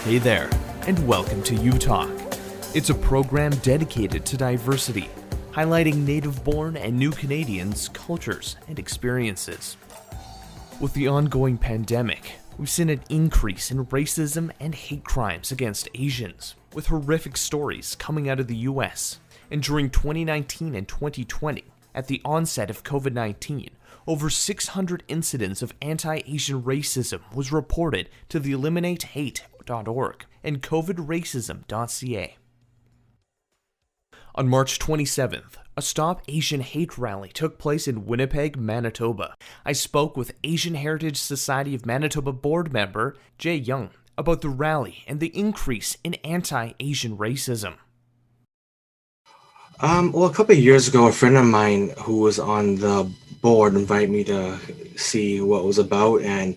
Hey there, and welcome to U Talk. It's a program dedicated to diversity, highlighting native-born and new Canadians' cultures and experiences. With the ongoing pandemic, we've seen an increase in racism and hate crimes against Asians, with horrific stories coming out of the US. And during 2019 and 2020, at the onset of COVID-19, over 600 incidents of anti-Asian racism was reported to the EliminateHate.org and covidracisim.ca. On March 27th, a Stop Asian Hate rally took place in Winnipeg, Manitoba. I spoke with Asian Heritage Society of Manitoba board member Jié Yang about the rally and the increase in anti-Asian racism. A couple of years ago, a friend of mine who was on the board invited me to see what it was about, and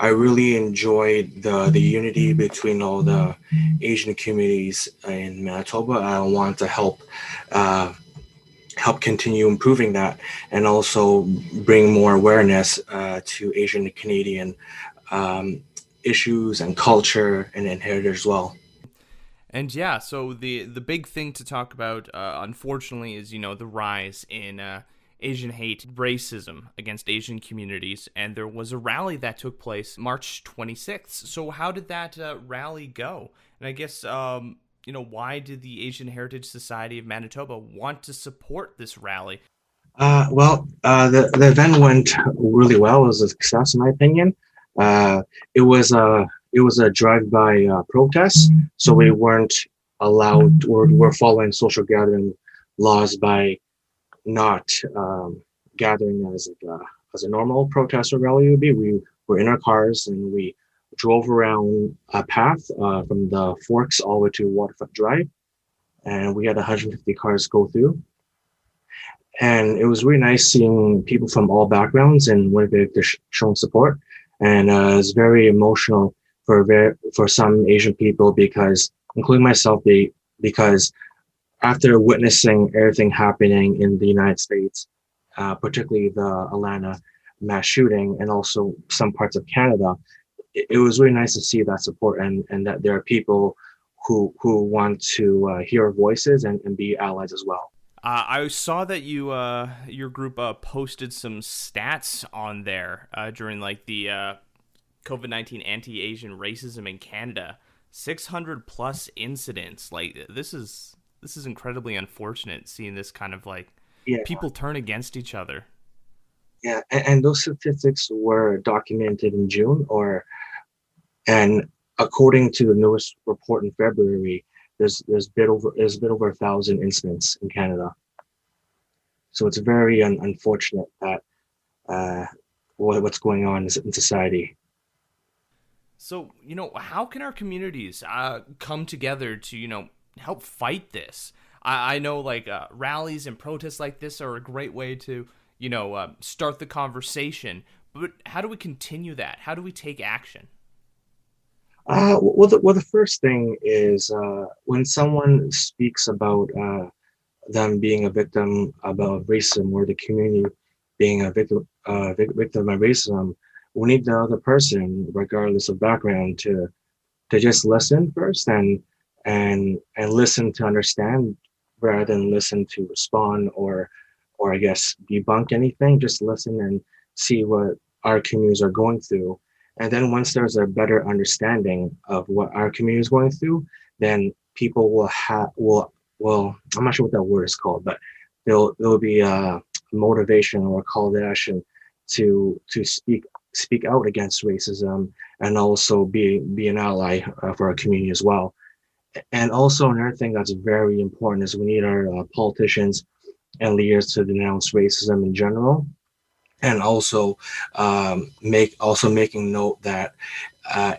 I really enjoyed the unity between all the Asian communities in Manitoba. I want to help continue improving that, and also bring more awareness to Asian Canadian issues and culture and heritage as well. And yeah, so the big thing to talk about, unfortunately, is, the rise in Asian hate, racism against Asian communities. And there was a rally that took place March 26th. So how did that rally go? And I guess, why did the Asian Heritage Society of Manitoba want to support this rally? The event went really well. It was a success, in my opinion. It was a drive-by protest, so we weren't allowed, or we're following social gathering laws by not gathering as a normal protest or rally would be. We were in our cars and we drove around a path from the Forks all the way to Waterfront Drive, and we had 150 cars go through. And it was really nice seeing people from all backgrounds and Winnipeg showing support. And it was very emotional for some Asian people, because, including myself, because after witnessing everything happening in the United States, particularly the Atlanta mass shooting, and also some parts of Canada, it was really nice to see that support, and that there are people who want to hear our voices and be allies as well. I saw that your group posted some stats on there during the COVID-19 anti-Asian racism in Canada. 600 plus incidents. This is incredibly unfortunate, seeing this kind of people turn against each other. Yeah, and those statistics were documented in June, and according to the newest report in February, there's a bit over 1,000 incidents in Canada. So it's very unfortunate that what's going on in society. So, how can our communities come together to, help fight this? I know rallies and protests like this are a great way to, start the conversation. But how do we continue that? How do we take action? The first thing is when someone speaks about them being a victim of racism, or the community being a victim of racism, we need the other person, regardless of background, to just listen first and listen to understand, rather than listen to respond or I guess debunk anything. Just listen and see what our communities are going through. And then once there's a better understanding of what our community is going through, then people will I'm not sure what that word is called, but there'll be a motivation or a call to action to speak out against racism, and also be an ally for our community as well. And also another thing that's very important is we need our politicians and leaders to denounce racism in general, and also making note that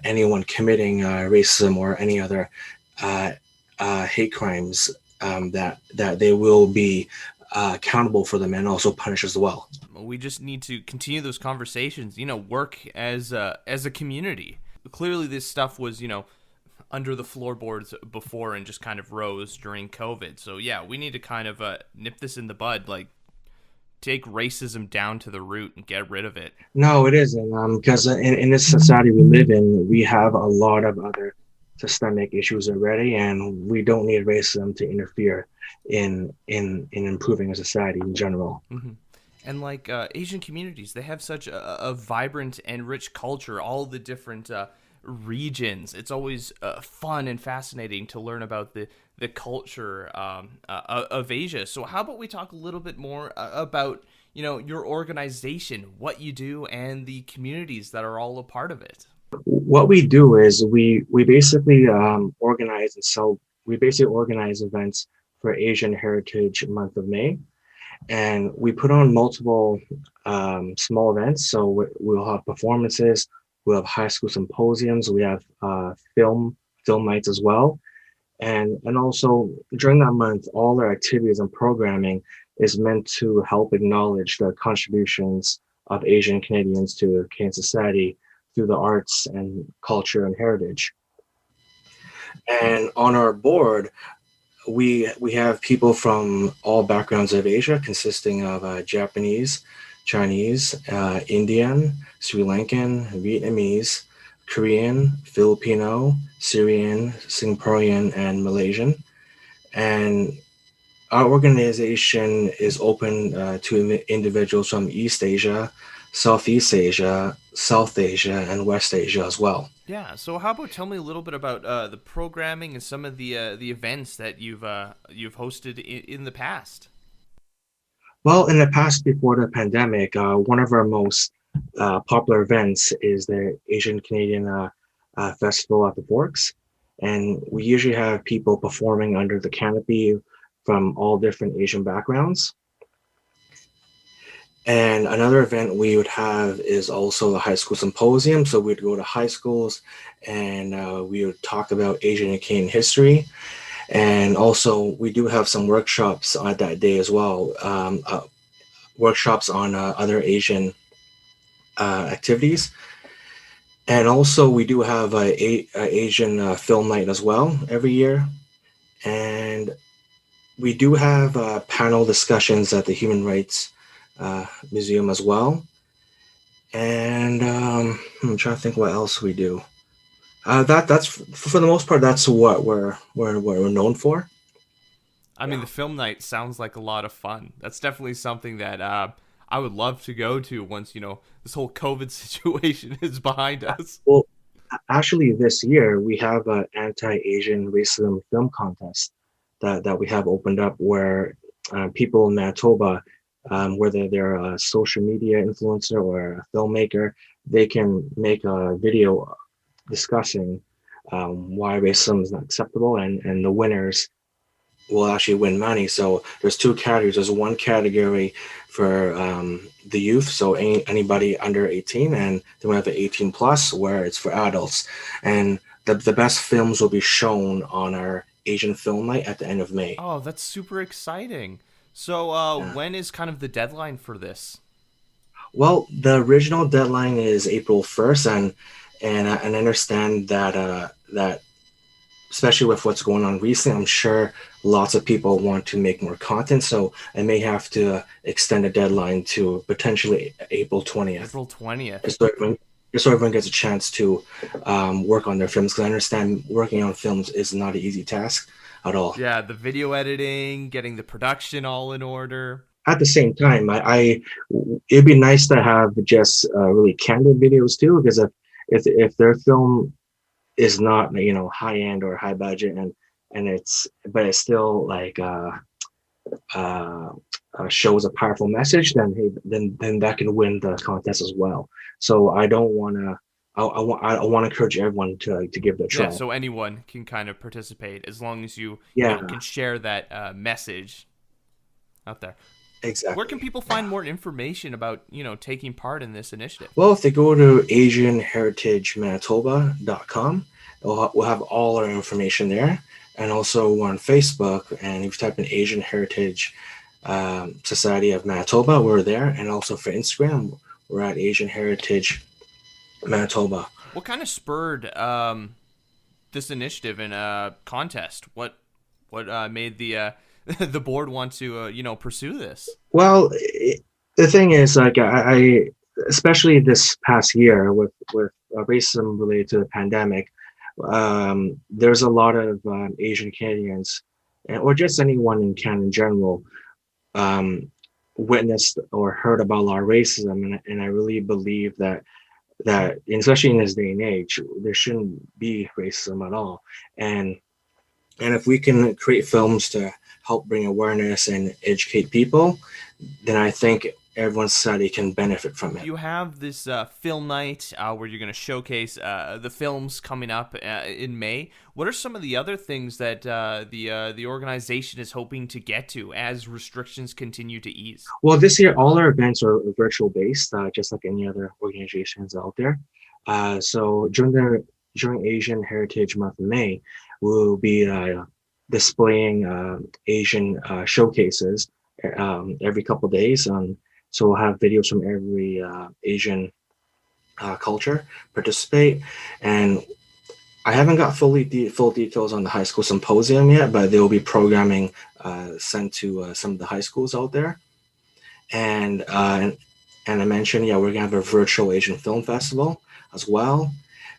anyone committing racism or any other hate crimes, that they will be accountable for them and also punished as well. We just need to continue those conversations, work as a community. Clearly this stuff was, under the floorboards before and just kind of rose during COVID. So yeah, we need to kind of nip this in the bud, take racism down to the root and get rid of it. No, it isn't. Because in this society we live in, we have a lot of other systemic issues already, and we don't need racism to interfere in improving a society in general. Hmm. And like Asian communities, they have such a vibrant and rich culture, all the different regions. It's always fun and fascinating to learn about the culture of Asia. So how about we talk a little bit more about, you know, your organization, what you do, and the communities that are all a part of it? What we do is we basically organize and sell. We basically organize events for Asian Heritage Month of May, and we put on multiple small events. So we'll have performances, we'll have high school symposiums, we have film nights as well, and also during that month, all our activities and programming is meant to help acknowledge the contributions of Asian Canadians to Canadian society through the arts and culture and heritage. And on our board, we have people from all backgrounds of Asia, consisting of Japanese, Chinese, Indian, Sri Lankan, Vietnamese, Korean, Filipino, Syrian, Singaporean, and Malaysian. And our organization is open to individuals from East Asia, Southeast Asia, South Asia, and West Asia as well. Yeah. So how about tell me a little bit about the programming and some of the events that you've hosted in the past. Well, in the past, before the pandemic, one of our most popular events is the Asian Canadian Festival at the Forks. And we usually have people performing under the canopy from all different Asian backgrounds. And another event we would have is also the high school symposium. So we'd go to high schools and we would talk about Asian and Canadian history. And also, we do have some workshops on that day as well, workshops on other Asian activities. And also, we do have a Asian film night as well every year. And we do have panel discussions at the Human Rights Museum as well. And I'm trying to think what else we do. That's for the most part. That's what we're known for. I mean, the film night sounds like a lot of fun. That's definitely something that I would love to go to once, you know, this whole COVID situation is behind us. Well, actually, this year we have an anti-Asian racism film contest that we have opened up where people in Manitoba, whether they're a social media influencer or a filmmaker, they can make a video discussing why racism is not acceptable, and the winners will actually win money. So there's two categories. There's one category for the youth, so anybody under 18, and then we have the 18 plus where it's for adults. And the best films will be shown on our Asian film night at the end of May. Oh, that's super exciting. So Yeah. when is kind of the deadline for this? Well, the original deadline is April 1st, and I understand that that especially with what's going on recently, I'm sure lots of people want to make more content. So I may have to extend the deadline to potentially April 20th. April 20th. Just so everyone gets a chance to work on their films. Because I understand working on films is not an easy task at all. Yeah, the video editing, getting the production all in order. At the same time, it'd be nice to have just really candid videos too, because if their film is not, you know, high end or high budget, and it's still like shows a powerful message, then hey, then that can win the contest as well. So I don't want to. I want to encourage everyone to give it a try. Yeah, so anyone can kind of participate as long as you Yeah, can share that message out there. exactly. Where can people find more information about, you know, taking part in this initiative? Well, if they go to AsianHeritageManitoba.com, we'll have all our information there. And also we're on Facebook, and if you type in Asian Heritage Society of Manitoba, we're there. And also for Instagram, we're at Asian Heritage Manitoba. What kind of spurred this initiative and contest? What made the the board want to you know, pursue this? Well, the thing is, like, I especially this past year with racism related to the pandemic, there's a lot of Asian Canadians, or just anyone in Canada in general, um, witnessed or heard about a lot of racism, and I really believe that especially in this day and age, there shouldn't be racism at all. And and if we can create films to help bring awareness and educate people, then I think everyone's society can benefit from it. You have this film night where you're going to showcase the films coming up in May. What are some of the other things that the organization is hoping to get to as restrictions continue to ease? Well, this year all our events are virtual based, just like any other organizations out there. So during Asian Heritage Month in May, we'll be displaying Asian showcases every couple of days. So we'll have videos from every Asian culture participate. And I haven't got full details on the high school symposium yet, but there will be programming sent to some of the high schools out there. And and I mentioned, yeah, we're gonna have a virtual Asian film festival as well.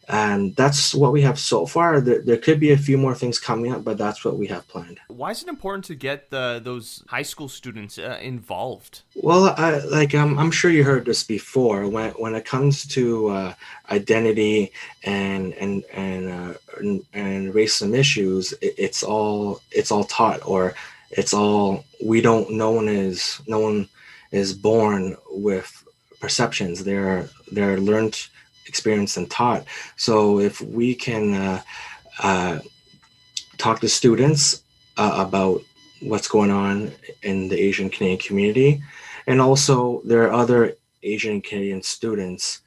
And that's what we have so far. There could be a few more things coming up, but that's what we have planned. Why is it important to get those high school students involved? Well, I'm sure you heard this before. When it comes to identity and racism issues, it's all taught, or it's all we don't. No one is born with perceptions. They're learned, experienced, and taught. So if we can talk to students about what's going on in the Asian Canadian community. And also, there are other Asian Canadian students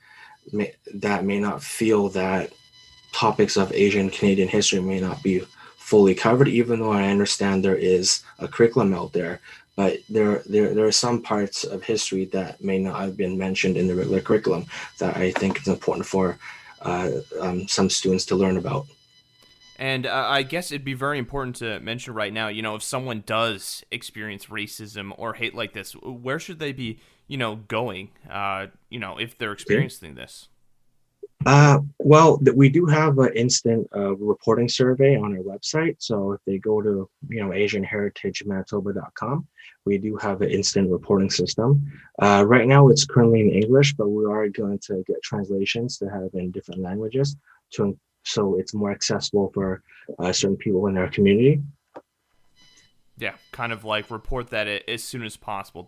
that may not feel that topics of Asian Canadian history may not be fully covered, even though I understand there is a curriculum out there. But there are some parts of history that may not have been mentioned in the regular curriculum that I think is important for some students to learn about. And I guess it'd be very important to mention right now, if someone does experience racism or hate like this, where should they be, going, if they're experiencing this? Well, we do have an instant reporting survey on our website. So if they go to, asianheritagemanitoba.com, we do have an instant reporting system. Right now, it's currently in English, but we are going to get translations to have in different languages so it's more accessible for certain people in our community. Yeah, kind of like report that as soon as possible.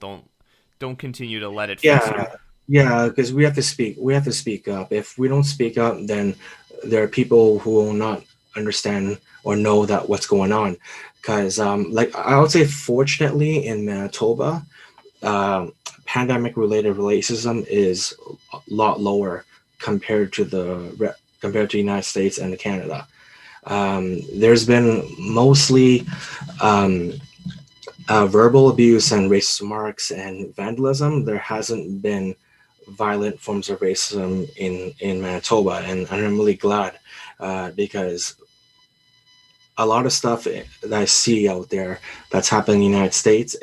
Don't continue to let it Yeah, fester. yeah, because we have to speak. We have to speak up. If we don't speak up, then there are people who will not understand or know that what's going on. Because, like I would say, fortunately in Manitoba, uh, pandemic-related racism is a lot lower compared to the United States and Canada. There's been mostly um, verbal abuse and racist remarks and vandalism. There hasn't been violent forms of racism in Manitoba, and I'm really glad because a lot of stuff that I see out there that's happening in the United States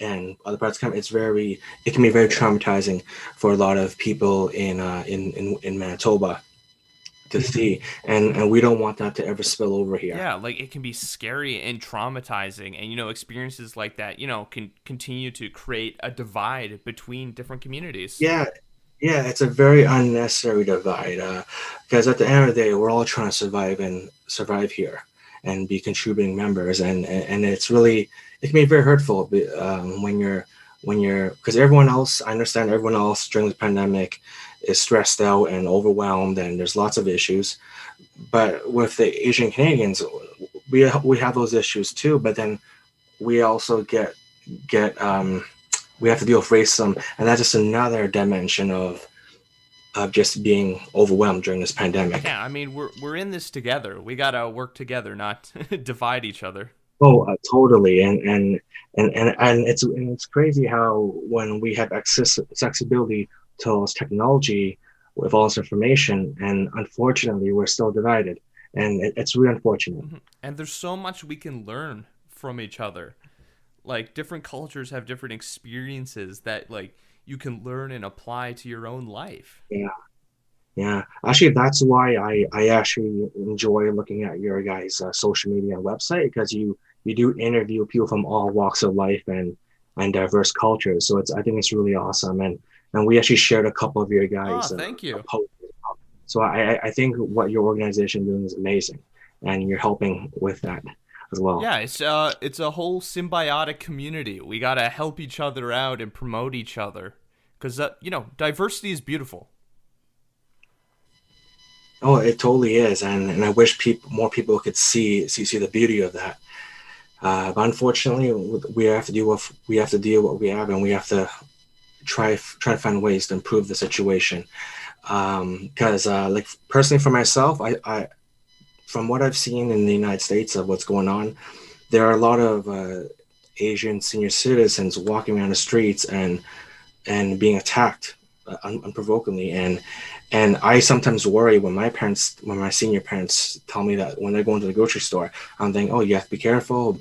and other parts of the country, it can be very traumatizing for a lot of people in Manitoba to see, and we don't want that to ever spill over here. Yeah, like it can be scary and traumatizing, and experiences like that, can continue to create a divide between different communities. Yeah, yeah, it's a very unnecessary divide because at the end of the day, we're all trying to survive here and be contributing members, and it's really it can be very hurtful when you're because everyone else, I understand everyone else during the pandemic is stressed out and overwhelmed, and there's lots of issues. But with the Asian Canadians, we have those issues too. But then we also get we have to deal with racism, and that's just another dimension of just being overwhelmed during this pandemic. Yeah, I mean, we're in this together. We gotta work together, not divide each other. Oh, totally, and it's crazy how when we have accessibility to all this technology with all this information, and unfortunately we're still divided, and it's really unfortunate. And there's so much we can learn from each other. Like different cultures have different experiences that like you can learn and apply to your own life. Yeah, Yeah, actually, that's why I actually enjoy looking at your guys' social media and website because you do interview people from all walks of life and diverse cultures. So I think it's really awesome, and we actually shared a couple of your Oh, guys' thank you. posts. So I think what your organization is doing is amazing, and you're helping with that as well. Yeah, it's a whole symbiotic community. We gotta help each other out and promote each other, because you know, diversity is beautiful. Oh, it totally is, and I wish more people could see the beauty of that. But unfortunately, we have to deal with what we have, and we have to try to find ways to improve the situation. Because like personally for myself, I from what I've seen in the United States of what's going on, there are a lot of Asian senior citizens walking around the streets and being attacked unprovokingly, and I sometimes worry when my senior parents tell me that when they're going to the grocery store, I'm thinking, oh, you have to be careful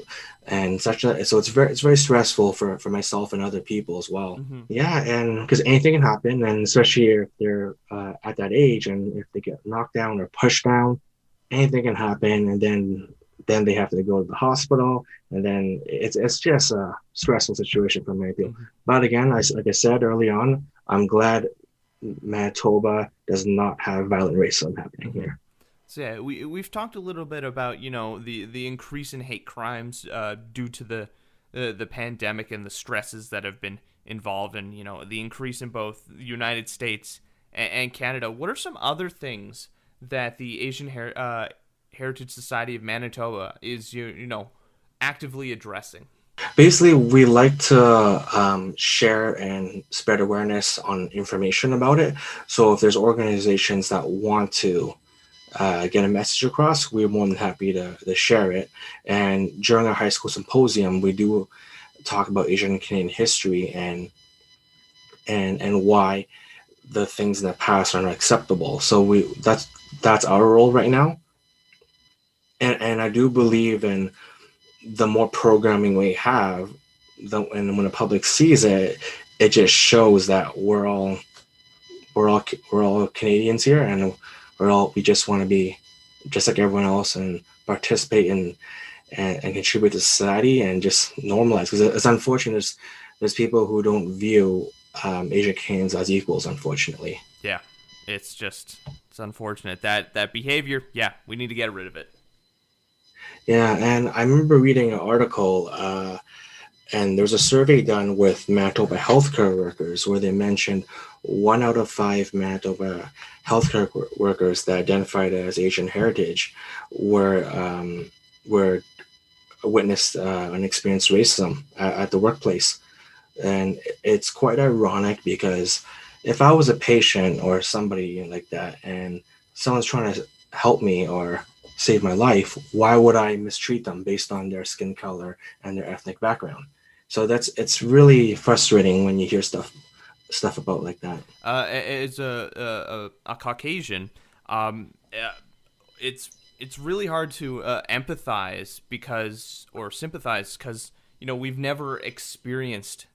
and such that. So it's very stressful for myself and other people as well. Hmm. Yeah, and because anything can happen, and especially if they're at that age, and if they get knocked down or pushed down, anything can happen, and then they have to go to the hospital, and then it's just a stressful situation for many people. Hmm. But again, like I said early on, I'm glad Manitoba does not have violent racism happening Hmm. here. So yeah, we've talked a little bit about, you know, the increase in hate crimes due to the pandemic and the stresses that have been involved, and you know, the increase in both the United States and Canada. What are some other things that the Heritage Society of Manitoba is, you know, actively addressing? Basically, we like to share and spread awareness on information about it. So if there's organizations that want to get a message across, we're more than happy to share it. And during our high school symposium, we do talk about Asian and Canadian history and why the things in the past are not acceptable. So that's our role right now. And I do believe in the more programming we have, and when the public sees it, it just shows that we're all Canadians here, and we just want to be just like everyone else and participate and contribute to society and just normalize. Because it's unfortunate there's people who don't view Asian Canadians as equals, unfortunately. Yeah, it's unfortunate that that behavior. Yeah, we need to get rid of it. Yeah, and I remember reading an article, and there was a survey done with Manitoba healthcare workers where they mentioned 1 out of 5 Manitoba healthcare workers that identified as Asian heritage were witnessed and experienced racism at the workplace. And it's quite ironic because if I was a patient or somebody like that and someone's trying to help me or save my life, why would I mistreat them based on their skin color and their ethnic background? So it's really frustrating when you hear stuff about like that. As a Caucasian, it's really hard to empathize because or sympathize because you know we've never experienced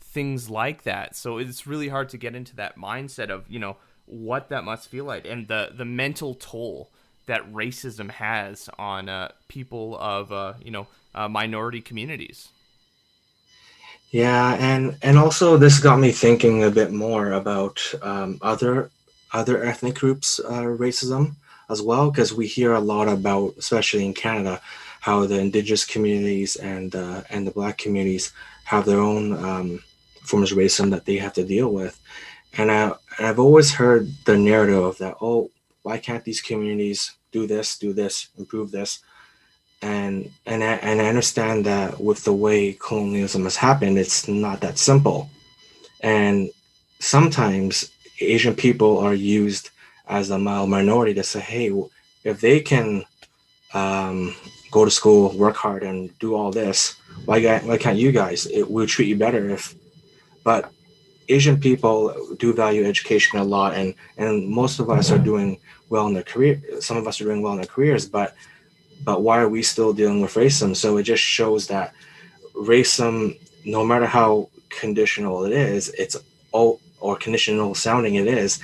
things like that. So it's really hard to get into that mindset of, you know, what that must feel like and the mental toll that racism has on people of you know, minority communities. Yeah, and also this got me thinking a bit more about other ethnic groups racism as well, because we hear a lot about, especially in Canada, how the Indigenous communities and the Black communities have their own forms of racism that they have to deal with, I've always heard the narrative that, oh, why can't these communities do this, improve this, and I understand that with the way colonialism has happened, it's not that simple. And sometimes Asian people are used as a mild minority to say, hey, if they can go to school, work hard, and do all this, why can't you guys? It will treat you better if. But Asian people do value education a lot, and most of us are doing well in their career. Some of us are doing well in their careers, but why are we still dealing with racism? So it just shows that racism, no matter how conditional it is, it's or conditional sounding it is,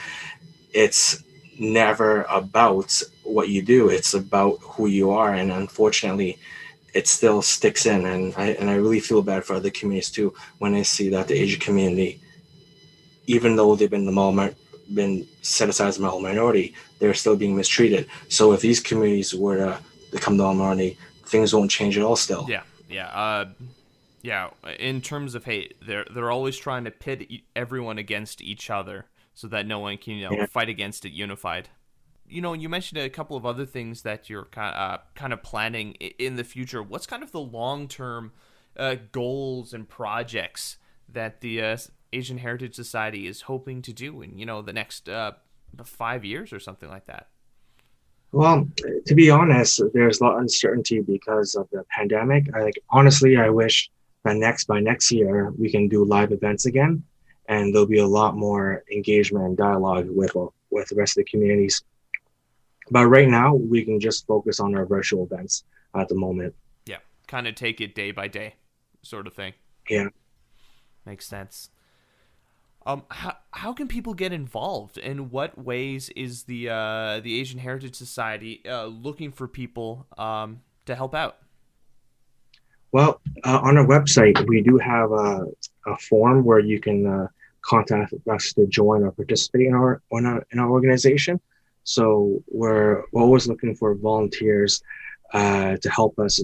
it's never about what you do. It's about who you are, and unfortunately, it still sticks in. And I really feel bad for other communities too when I see that the Asian community, even though they've been set aside as a minority, they're still being mistreated. So if these communities were to become the minority, things won't change at all. Still, Yeah, in terms of hate, they're always trying to pit everyone against each other so that no one can yeah. fight against it unified. You mentioned a couple of other things that you're kind of planning in the future. What's kind of the long-term goals and projects that the Asian Heritage Society is hoping to do in the next 5 years or something like that? Well, to be honest, there's a lot of uncertainty because of the pandemic. Honestly, I wish that by next year we can do live events again, and there'll be a lot more engagement and dialogue with the rest of the communities. But right now, we can just focus on our virtual events at the moment. Yeah, kind of take it day by day, sort of thing. Yeah. Makes sense. How can people get involved? In what ways is the Asian Heritage Society looking for people to help out? Well, on our website, we do have a form where you can contact us to join or participate in our organization. So we're always looking for volunteers to help us.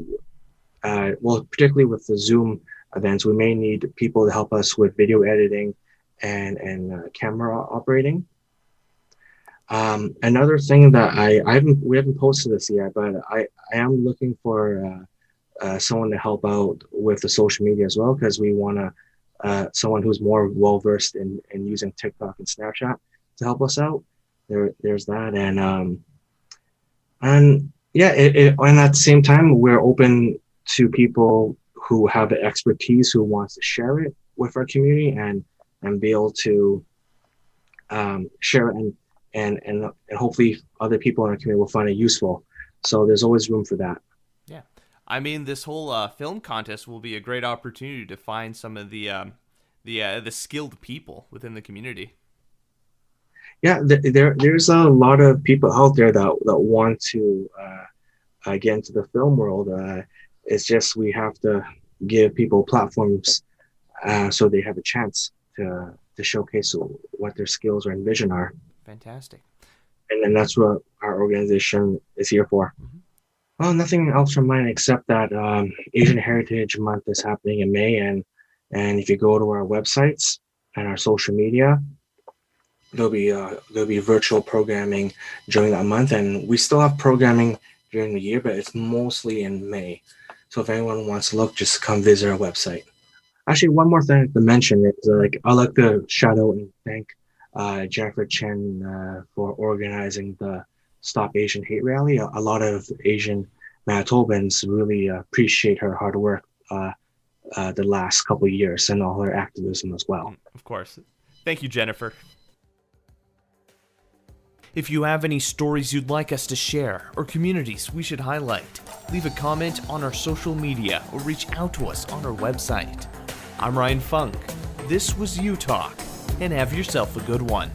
Particularly with the Zoom events, we may need people to help us with video editing and camera operating. Another thing that we haven't posted this yet, but I am looking for someone to help out with the social media as well, because we want someone who's more well versed in using TikTok and Snapchat to help us out. There's that, and yeah, and at the same time, we're open to people who have the expertise who wants to share it with our community and be able to share it and hopefully other people in our community will find it useful. So there's always room for that. Yeah, I mean, this whole film contest will be a great opportunity to find some of the skilled people within the community. Yeah, there's a lot of people out there that want to get into the film world. It's just we have to give people platforms so they have a chance to showcase what their skills and vision are. Fantastic. And then that's what our organization is here for. Mm-hmm. Well, nothing else from mine except that Asian Heritage Month is happening in May, and if you go to our websites and our social media, there'll be virtual programming during that month, and we still have programming during the year, but it's mostly in May. So if anyone wants to look, just come visit our website. Actually, one more thing to mention is I'd like to shout out and thank Jennifer Chen for organizing the Stop Asian Hate Rally. A lot of Asian Manitobans really appreciate her hard work the last couple of years and all her activism as well. Of course. Thank you, Jennifer. If you have any stories you'd like us to share or communities we should highlight, leave a comment on our social media or reach out to us on our website. I'm Ryan Funk. This was U Talk, and have yourself a good one.